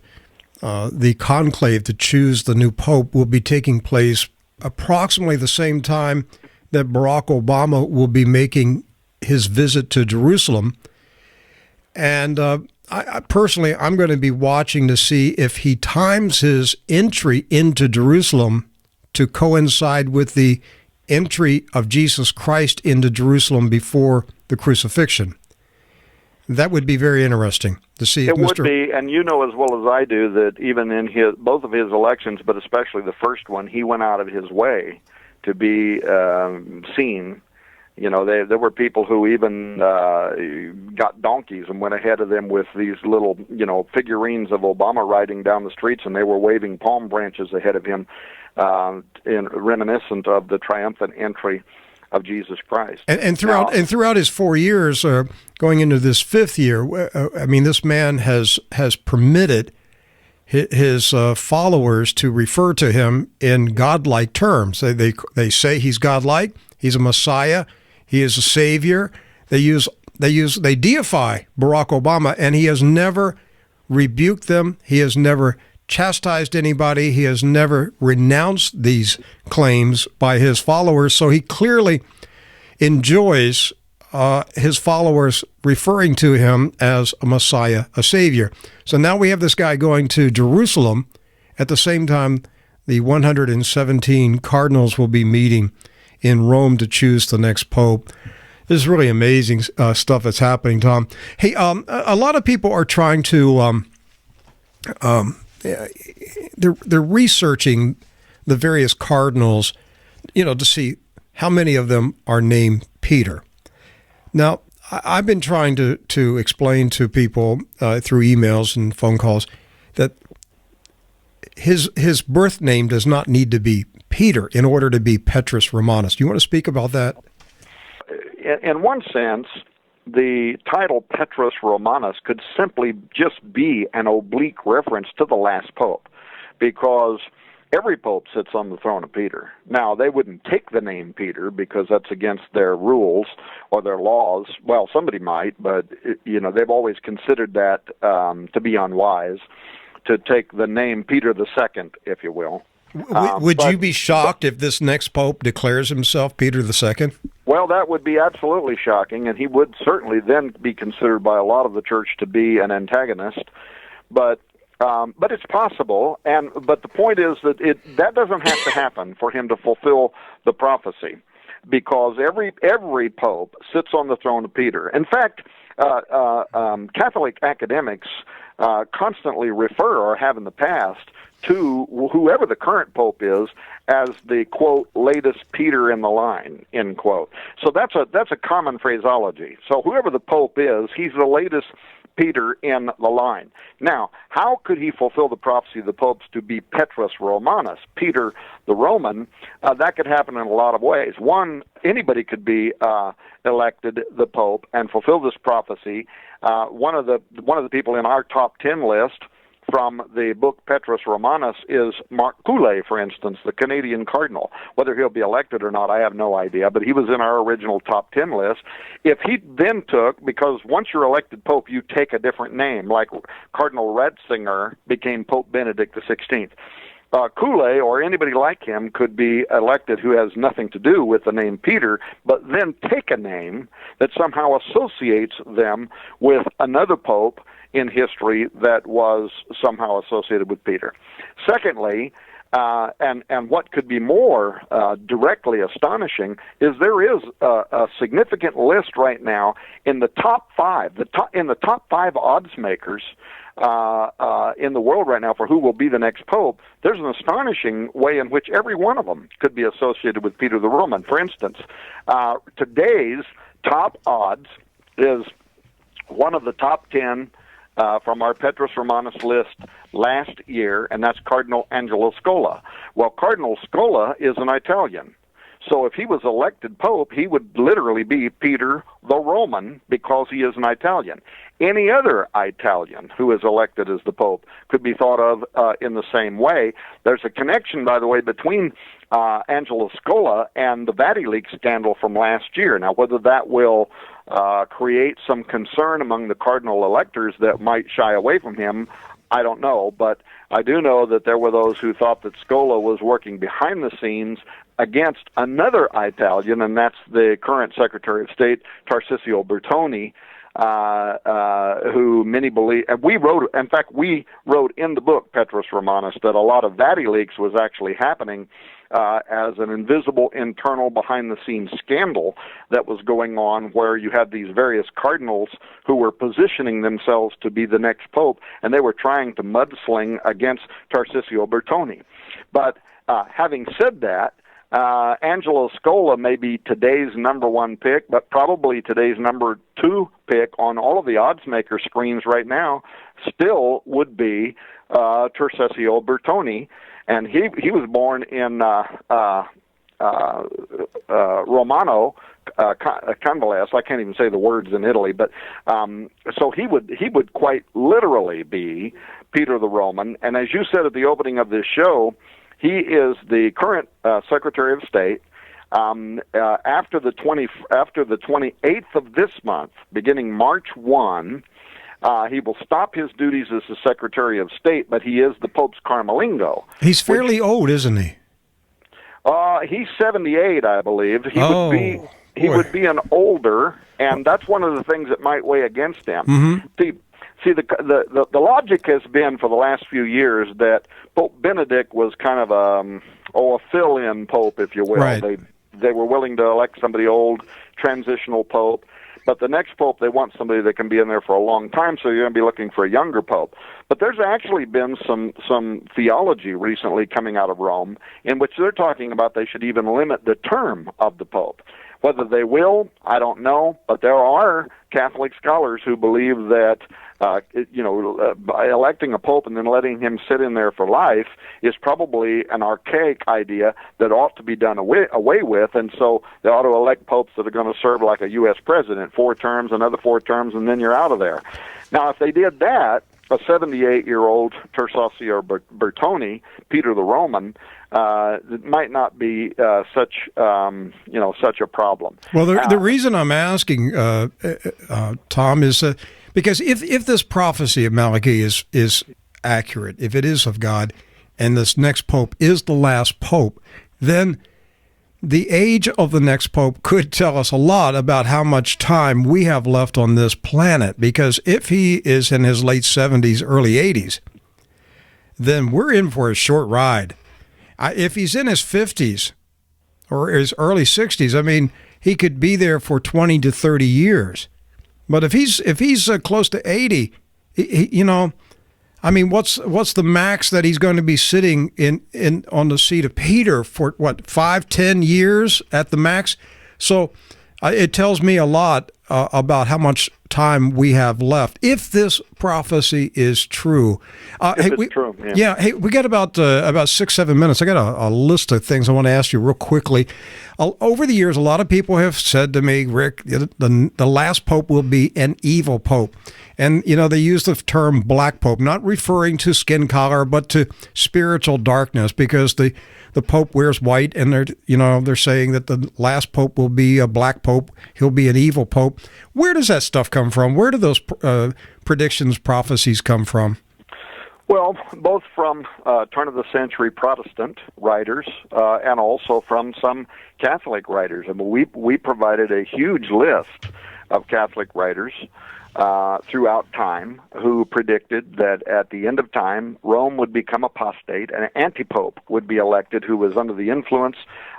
the conclave to choose the new pope will be taking place approximately the same time that Barack Obama will be making his visit to Jerusalem. And I personally, I'm going to be watching to see if he times his entry into Jerusalem to coincide with the entry of Jesus Christ into Jerusalem before the crucifixion. That would be very interesting to see. It would be, and you know as well as I do that even in both of his elections, but especially the first one, he went out of his way to be seen. You know, there were people who even got donkeys and went ahead of them with these little, figurines of Obama riding down the streets, and they were waving palm branches ahead of him, reminiscent of the triumphant entry of Jesus Christ. And throughout his 4 years, going into this fifth year, this man has permitted his followers to refer to him in godlike terms. They say he's godlike, he's a Messiah, he is a savior. They deify Barack Obama, and he has never rebuked them. He has never chastised anybody. He has never renounced these claims by his followers. So he clearly enjoys his followers referring to him as a Messiah, a Savior. So now we have this guy going to Jerusalem at the same time the 117 cardinals will be meeting in Rome to choose the next pope. This is really amazing stuff that's happening, Tom. Hey, a lot of people are trying to, they're researching the various cardinals, to see how many of them are named Peter. Now, I've been trying to explain to people through emails and phone calls that his birth name does not need to be Peter in order to be Petrus Romanus. Do you want to speak about that? In one sense, the title Petrus Romanus could simply just be an oblique reference to the last pope, because every pope sits on the throne of Peter. Now, they wouldn't take the name Peter because that's against their rules or their laws. Well, somebody might, but they've always considered that to be unwise, to take the name Peter II, if you will. Would you be shocked if this next pope declares himself Peter II? Well, that would be absolutely shocking, and he would certainly then be considered by a lot of the church to be an antagonist. But it's possible, but the point is that that doesn't have to happen for him to fulfill the prophecy, because every pope sits on the throne of Peter. In fact, Catholic academics constantly refer, or have in the past, to whoever the current pope is as the, quote, latest Peter in the line, end quote. So that's a common phraseology. So whoever the pope is, he's the latest Peter in the line. Now, how could he fulfill the prophecy of the popes to be Petrus Romanus, Peter the Roman? That could happen in a lot of ways. One, anybody could be elected the pope and fulfill this prophecy. One of the people in our top 10 list from the book Petrus Romanus is Mark Poulet, for instance, the Canadian cardinal. Whether he'll be elected or not, I have no idea, but he was in our original top 10 list. If he then took, because once you're elected pope, you take a different name, like Cardinal Ratzinger became Pope Benedict XVI. Coulet, or anybody like him, could be elected who has nothing to do with the name Peter, but then take a name that somehow associates them with another pope in history that was somehow associated with Peter. Secondly, and what could be more directly astonishing is there is a significant list right now in the top five. In the top five odds makers in the world right now for who will be the next pope. There's an astonishing way in which every one of them could be associated with Peter the Roman. For instance, today's top odds is one of the top 10 from our Petrus Romanus list last year, and that's Cardinal Angelo Scola. Well, Cardinal Scola is an Italian. So if he was elected pope, he would literally be Peter the Roman because he is an Italian. Any other Italian who is elected as the pope could be thought of in the same way. There's a connection, by the way, between Angelo Scola and the VatiLeaks scandal from last year. Now, whether that will create some concern among the cardinal electors that might shy away from him, I don't know, but I do know that there were those who thought that Scola was working behind the scenes against another Italian, and that's the current Secretary of State, Tarcisio Bertoni, who many believe, and we wrote in the book, Petrus Romanus, that a lot of VatiLeaks was actually happening as an invisible, internal, behind-the-scenes scandal that was going on, where you had these various cardinals who were positioning themselves to be the next pope, and they were trying to mudsling against Tarcisio Bertoni. But having said that, Angelo Scola may be today's number one pick, but probably today's number two pick on all of the odds maker screens right now still would be Tarcisio Bertoni. And he was born in Romano Convalesce. I can't even say the words in Italy, but so he would quite literally be Peter the Roman. And as you said at the opening of this show, he is the current Secretary of State. After the 28th of this month, beginning March 1. He will stop his duties as the Secretary of State, but he is the Pope's Carmelingo. He's fairly old, isn't he? He's 78, I believe. He would be. he would be an older, and that's one of the things that might weigh against him. Mm-hmm. See, the logic has been for the last few years that Pope Benedict was kind of a fill-in pope, if you will. Right. They were willing to elect somebody old, transitional pope. But the next pope, they want somebody that can be in there for a long time, so you're going to be looking for a younger pope. But there's actually been some theology recently coming out of Rome in which they're talking about they should even limit the term of the pope. Whether they will, I don't know, but there are Catholic scholars who believe that by electing a pope and then letting him sit in there for life is probably an archaic idea that ought to be done away with, and so they ought to elect popes that are going to serve like a U.S. president, 4 terms, another 4 terms, and then you're out of there. Now, if they did that, a 78-year-old Tersosio Bertoni, Peter the Roman, it might not be such a problem. Well, the reason I'm asking, Tom, is because if this prophecy of Malachi is accurate, if it is of God, and this next pope is the last pope, then the age of the next pope could tell us a lot about how much time we have left on this planet. Because if he is in his late 70s, early 80s, then we're in for a short ride. If he's in his 50s or his early 60s, I mean, he could be there for 20 to 30 years. But if he's close to 80, I mean, what's the max that he's going to be sitting in on the seat of Peter for, 5-10 years at the max? So it tells me a lot about how much time we have left, if this prophecy is true. True, yeah. Hey, we got about 6-7 minutes. I got a list of things I want to ask you real quickly. Over the years, a lot of people have said to me, Rick, the last pope will be an evil pope. And, they use the term black pope, not referring to skin color, but to spiritual darkness, because the pope wears white, and they're saying that the last pope will be a black pope. He'll be an evil pope. Where does that stuff come from? Where do those predictions, prophecies come from? Well, both from turn-of-the-century Protestant writers and also from some Catholic writers. I mean, we provided a huge list of Catholic writers throughout time who predicted that at the end of time, Rome would become apostate and an anti-pope would be elected who was under the influence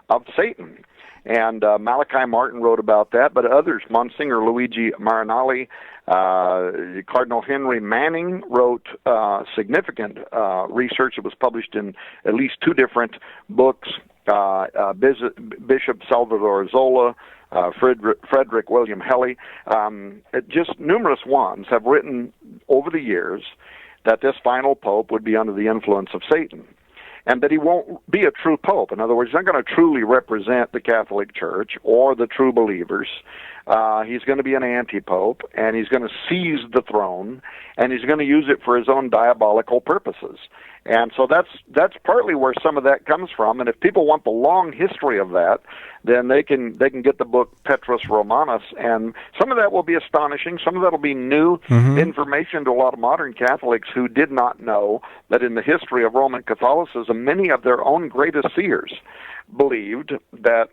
of Satan. And Malachi Martin wrote about that, but others, Monsignor Luigi Marinali, Cardinal Henry Manning wrote significant research. It was published in at least 2 different books. Bishop Salvador Zola, Frederick William Helly, just numerous ones have written over the years that this final pope would be under the influence of Satan, and that he won't be a true pope. In other words, he's not going to truly represent the Catholic Church or the true believers. He's going to be an anti-pope, and he's going to seize the throne, and he's going to use it for his own diabolical purposes. And so that's partly where some of that comes from. And if people want the long history of that, then they can get the book Petrus Romanus, and some of that will be astonishing. Some of that will be new information to a lot of modern Catholics who did not know that in the history of Roman Catholicism, many of their own greatest seers believed that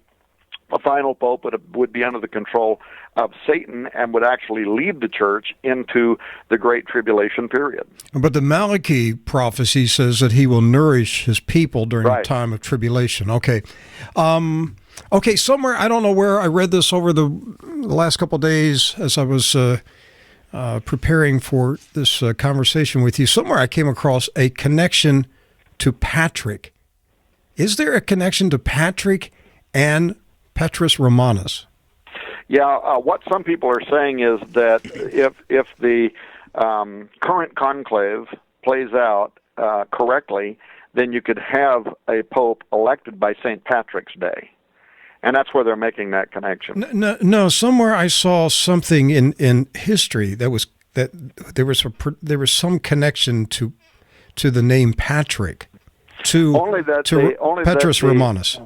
a final pope would be under the control of Satan and would actually lead the church into the Great Tribulation period. But the Malachi prophecy says that he will nourish his people during the time of tribulation. Okay. Somewhere, I don't know where, I read this over the last couple of days as I was preparing for this conversation with you. Somewhere I came across a connection to Patrick. Is there a connection to Patrick and Petrus Romanus? Yeah, what some people are saying is that if the current conclave plays out correctly, then you could have a pope elected by St. Patrick's Day. And that's where they're making that connection. No, somewhere I saw something in history that there was some connection to the name Patrick, to Petrus Romanus.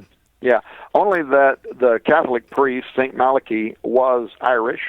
Yeah, only that the Catholic priest, St. Malachi, was Irish,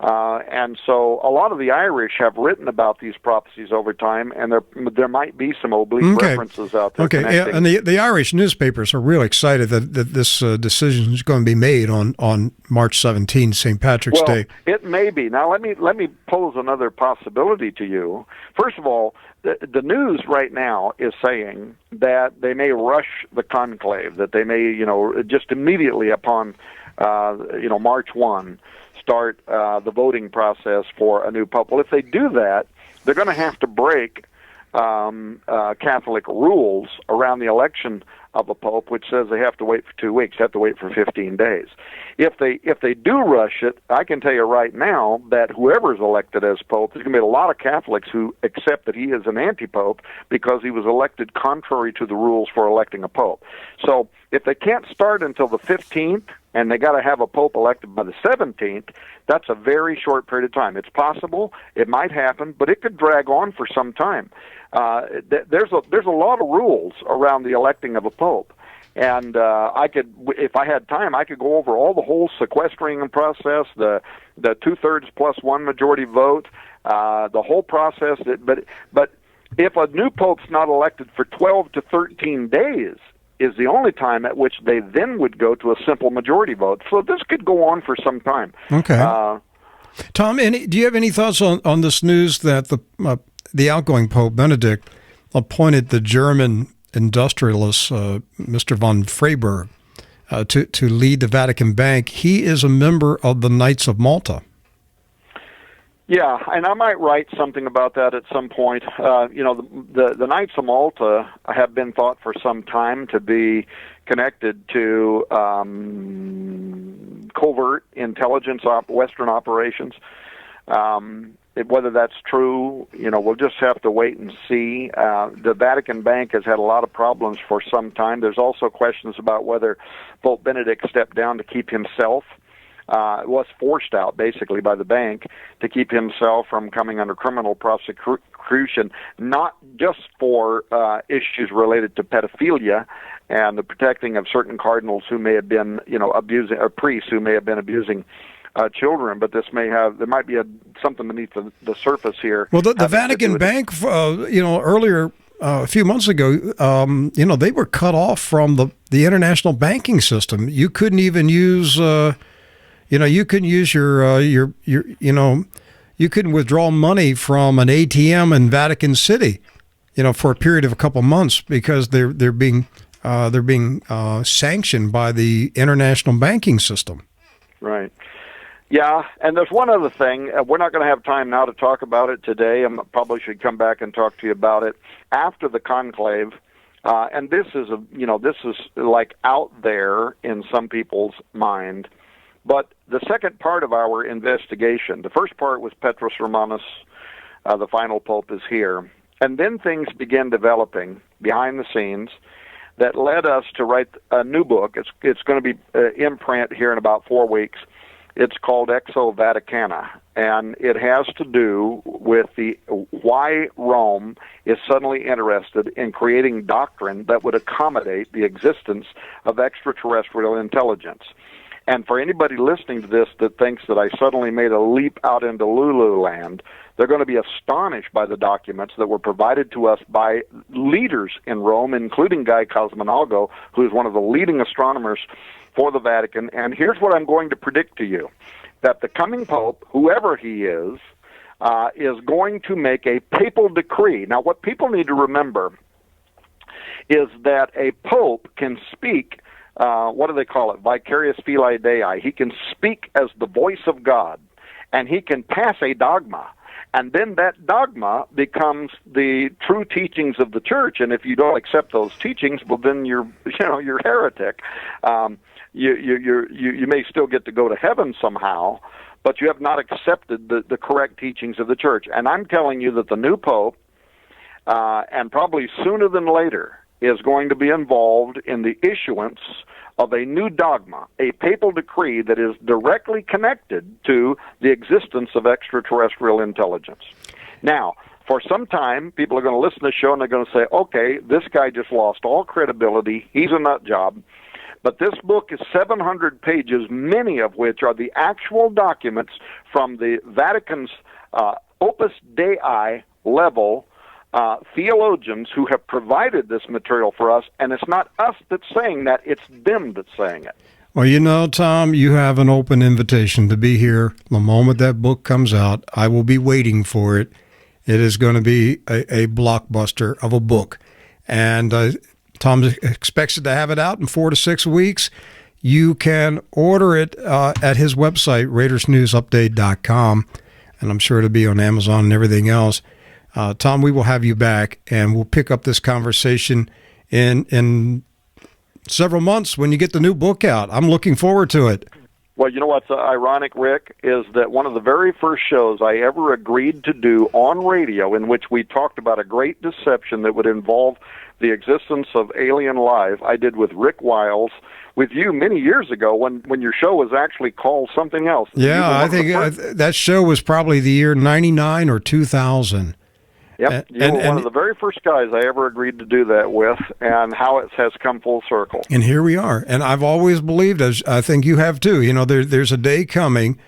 And so a lot of the Irish have written about these prophecies over time, and there might be some oblique references out there. Okay, yeah, and the Irish newspapers are real excited that this decision is going to be made on March 17, St. Patrick's Day. It may be. Now, let me pose another possibility to you. First of all, the news right now is saying that they may rush the conclave, that they may, just immediately upon, March 1, start the voting process for a new pope. Well, if they do that, they're going to have to break Catholic rules around the election of a pope, which says they have to wait for 2 weeks, have to wait for 15 days. If they do rush it, I can tell you right now that whoever's elected as pope, there's going to be a lot of Catholics who accept that he is an anti-pope because he was elected contrary to the rules for electing a pope. So if they can't start until the 15th, and they got to have a pope elected by the 17th, that's a very short period of time. It's possible, it might happen, but it could drag on for some time. There's a lot of rules around the electing of a pope, and I could, if I had time, I could go over all the whole sequestering process, the 2/3 plus 1 majority vote, the whole process. But if a new pope's not elected for 12 to 13 days, is the only time at which they then would go to a simple majority vote. So this could go on for some time. Okay. Tom, do you have any thoughts on this news that the outgoing Pope Benedict appointed the German industrialist Mr. von Freiberg to lead the Vatican Bank? He is a member of the Knights of Malta. Yeah, and I might write something about that at some point. The Knights of Malta have been thought for some time to be connected to covert intelligence Western operations. Whether that's true, we'll just have to wait and see. The Vatican Bank has had a lot of problems for some time. There's also questions about whether Pope Benedict stepped down to keep himself. Was forced out basically by the bank to keep himself from coming under criminal prosecution, not just for issues related to pedophilia and the protecting of certain cardinals who may have been, abusing, or priests who may have been abusing children, but there might be something beneath the surface here. Well, the Vatican Bank, earlier. A few months ago, they were cut off from the international banking system. You couldn't even use. You couldn't use you couldn't withdraw money from an ATM in Vatican City, for a period of a couple months because they're being sanctioned by the international banking system. Right. Yeah, and there's one other thing. We're not going to have time now to talk about it today. I probably should come back and talk to you about it after the conclave. And this is like out there in some people's mind. But the second part of our investigation, the first part was Petrus Romanus, the final pope is here. And then things began developing behind the scenes that led us to write a new book. It's going to be in print here in about 4 weeks. It's called Exo Vaticana, and it has to do with why Rome is suddenly interested in creating doctrine that would accommodate the existence of extraterrestrial intelligence. And for anybody listening to this that thinks that I suddenly made a leap out into Lulu land, they're going to be astonished by the documents that were provided to us by leaders in Rome, including Guy Cosmonalgo, who is one of the leading astronomers for the Vatican. And here's what I'm going to predict to you, that the coming pope, whoever he is going to make a papal decree. Now, what people need to remember is that a pope can speak what do they call it? Vicarious filii Dei. He can speak as the voice of God, and he can pass a dogma, and then that dogma becomes the true teachings of the church. And if you don't accept those teachings, well, then you're heretic. You may still get to go to heaven somehow, but you have not accepted the correct teachings of the church. And I'm telling you that the new pope, and probably sooner than later, is going to be involved in the issuance of a new dogma, a papal decree that is directly connected to the existence of extraterrestrial intelligence. Now, for some time, people are going to listen to the show and they're going to say, okay, this guy just lost all credibility. He's a nut job. But this book is 700 pages, many of which are the actual documents from the Vatican's Opus Dei level theologians who have provided this material for us, and it's not us that's saying that, it's them that's saying it. Well, you know, Tom, you have an open invitation to be here the moment that book comes out. I will be waiting for it. It is going to be a blockbuster of a book. And Tom expects to have it out in 4 to 6 weeks. You can order it at his website, RaidersNewsUpdate.com, and I'm sure it'll be on Amazon and everything else. Tom, we will have you back, and we'll pick up this conversation in several months when you get the new book out. I'm looking forward to it. Well, you know what's ironic, Rick, is that one of the very first shows I ever agreed to do on radio, in which we talked about a great deception that would involve the existence of alien life, I did with Rick Wiles, with you many years ago when your show was actually called something else. Yeah, I think that show was probably the year 99 or 2000. Yep, you were one of the very first guys I ever agreed to do that with, and how it has come full circle. And here we are. And I've always believed, as I think you have too, you know, there's a day coming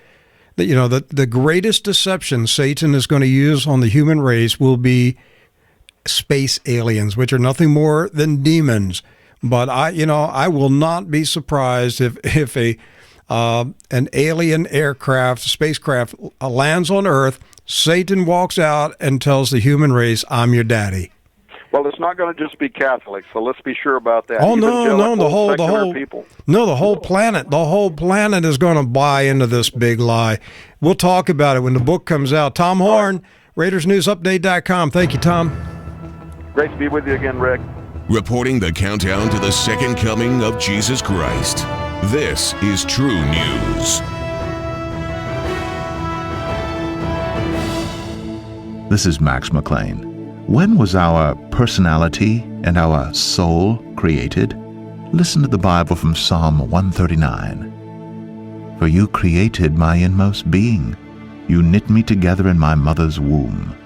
that, you know, the greatest deception Satan is going to use on the human race will be space aliens, which are nothing more than demons. But I will not be surprised if an alien aircraft, spacecraft lands on Earth. Satan walks out and tells the human race, "I'm your daddy." Well, it's not going to just be Catholics, so let's be sure about that. Oh, no, the whole people. No, the whole planet is going to buy into this big lie. We'll talk about it when the book comes out. Tom Horn, RaidersNewsUpdate.com. Thank you, Tom. Great to be with you again, Rick. Reporting the countdown to the second coming of Jesus Christ. This is True News. This is Max McLean. When was our personality and our soul created? Listen to the Bible from Psalm 139. For you created my inmost being. You knit me together in my mother's womb.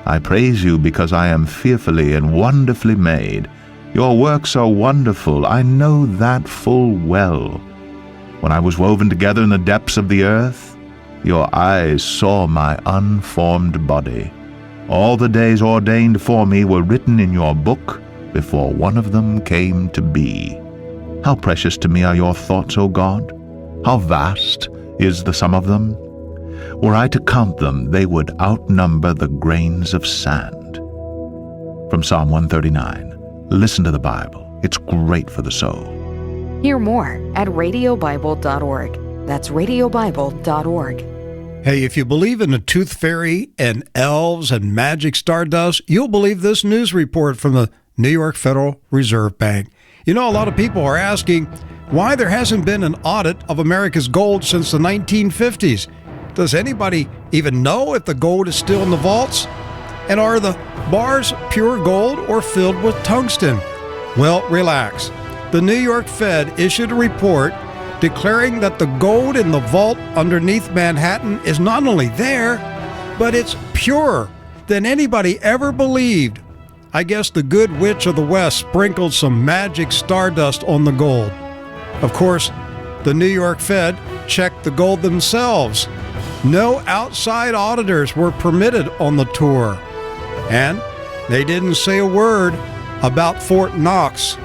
I praise you because I am fearfully and wonderfully made. Your works are wonderful. I know that full well. When I was woven together in the depths of the earth, your eyes saw my unformed body. All the days ordained for me were written in your book before one of them came to be. How precious to me are your thoughts, O God! How vast is the sum of them! Were I to count them, they would outnumber the grains of sand. From Psalm 139, listen to the Bible. It's great for the soul. Hear more at radiobible.org. That's radiobible.org. Hey, if you believe in the tooth fairy and elves and magic stardust, you'll believe this news report from the New York Federal Reserve Bank. You know, a lot of people are asking why there hasn't been an audit of America's gold since the 1950s. Does anybody even know if the gold is still in the vaults? And are the bars pure gold or filled with tungsten? Well, relax. The New York Fed issued a report declaring that the gold in the vault underneath Manhattan is not only there, but it's purer than anybody ever believed. I guess the good witch of the West sprinkled some magic stardust on the gold. Of course, the New York Fed checked the gold themselves. No outside auditors were permitted on the tour. And they didn't say a word about Fort Knox,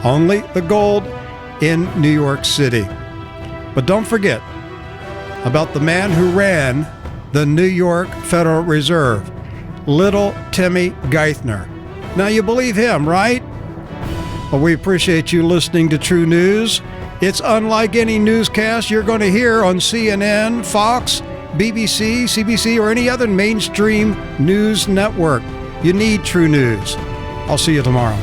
only the gold in New York City. But don't forget about the man who ran the New York Federal Reserve, little Timmy Geithner. Now you believe him, right? Well, we appreciate you listening to True News. It's unlike any newscast you're going to hear on CNN, Fox, BBC, CBC, or any other mainstream news network. You need True News. I'll see you tomorrow.